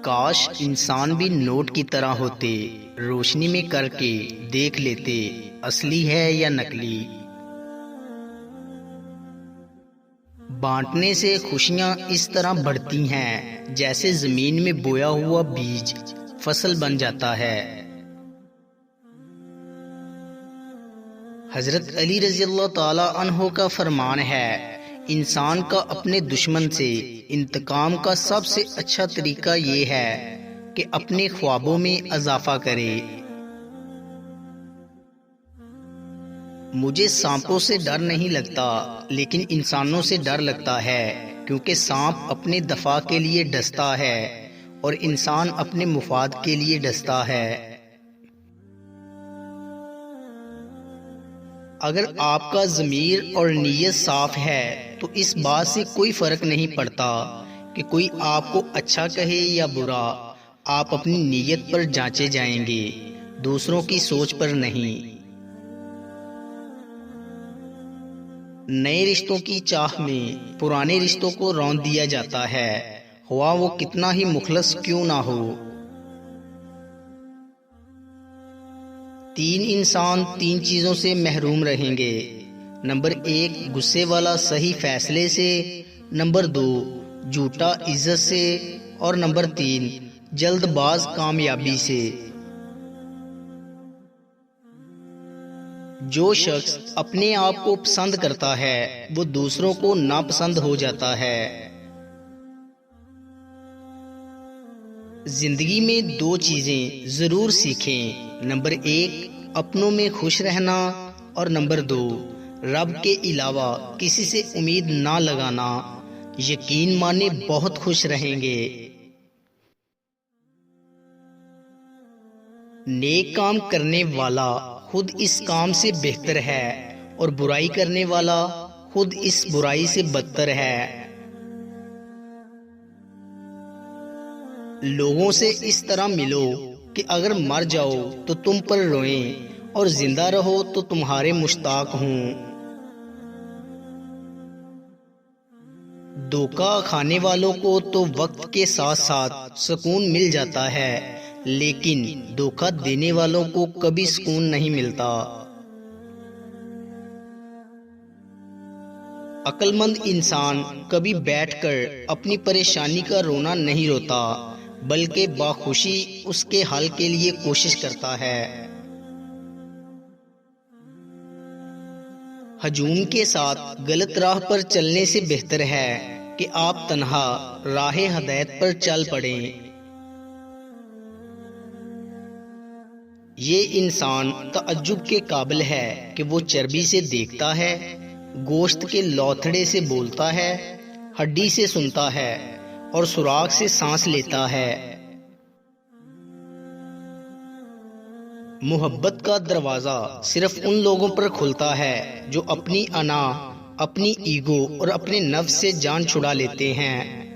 काश इंसान भी नोट की तरह होते, रोशनी में करके देख लेते असली है या नकली। बांटने से खुशियां इस तरह बढ़ती हैं जैसे जमीन में बोया हुआ बीज फसल बन जाता है। हजरत अली रज़ी अल्लाह ताला अन्हो का फरमान है, इंसान का अपने दुश्मन से इंतकाम का सबसे अच्छा तरीका ये है कि अपने ख्वाबों में इजाफा करे। मुझे सांपों से डर नहीं लगता, लेकिन इंसानों से डर लगता है, क्योंकि सांप अपने दफा के लिए डसता है और इंसान अपने मुफाद के लिए डसता है। अगर आपका ज़मीर और नीयत साफ है तो इस बात से कोई फर्क नहीं पड़ता कि कोई आपको अच्छा कहे या बुरा। आप अपनी नीयत पर जांचे जाएंगे, दूसरों की सोच पर नहीं। नए रिश्तों की चाह में पुराने रिश्तों को रौंद दिया जाता है, हुआ वो कितना ही मुखलस क्यों ना हो। 3 इंसान 3 चीजों से महरूम रहेंगे। नंबर 1 गुस्से वाला सही फैसले से, नंबर 2 झूठा इज्जत से और नंबर 3 जल्दबाज कामयाबी से। जो शख्स अपने आप को पसंद करता है वो दूसरों को नापसंद हो जाता है। जिंदगी में 2 चीजें जरूर सीखें। नंबर 1 अपनों में खुश रहना और नंबर 2 रब के अलावा किसी से उम्मीद ना लगाना। यकीन माने बहुत खुश रहेंगे। नेक काम करने वाला खुद इस काम से बेहतर है और बुराई करने वाला खुद इस बुराई से बदतर है। लोगों से इस तरह मिलो कि अगर मर जाओ तो तुम पर रोएं और जिंदा रहो तो तुम्हारे मुश्ताक हों। धोखा खाने वालों को तो वक्त के साथ साथ सुकून मिल जाता है, लेकिन धोखा देने वालों को कभी सुकून नहीं मिलता। अक्लमंद इंसान कभी बैठकर अपनी परेशानी का रोना नहीं रोता, बल्कि बाखुशी उसके हल के लिए कोशिश करता है। हजूम के साथ गलत राह पर चलने से बेहतर है कि आप तन्हा राह हदायत पर चल पड़ें। ये इंसान ताज्जुब के काबिल है कि वो चर्बी से देखता है, गोश्त के लौथड़े से बोलता है, हड्डी से सुनता है और सुराग से सांस लेता है। मोहब्बत का दरवाजा सिर्फ उन लोगों पर खुलता है जो अपनी अना, अपनी ईगो और अपने नफ्स से जान छुड़ा लेते हैं।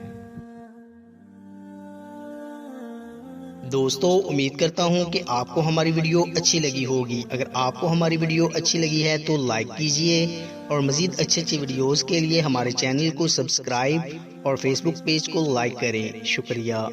दोस्तों, उम्मीद करता हूं कि आपको हमारी वीडियो अच्छी लगी होगी। अगर आपको हमारी वीडियो अच्छी लगी है तो लाइक कीजिए और मजीद अच्छी वीडियोस के लिए हमारे चैनल को सब्सक्राइब और फेसबुक पेज को लाइक करें। शुक्रिया।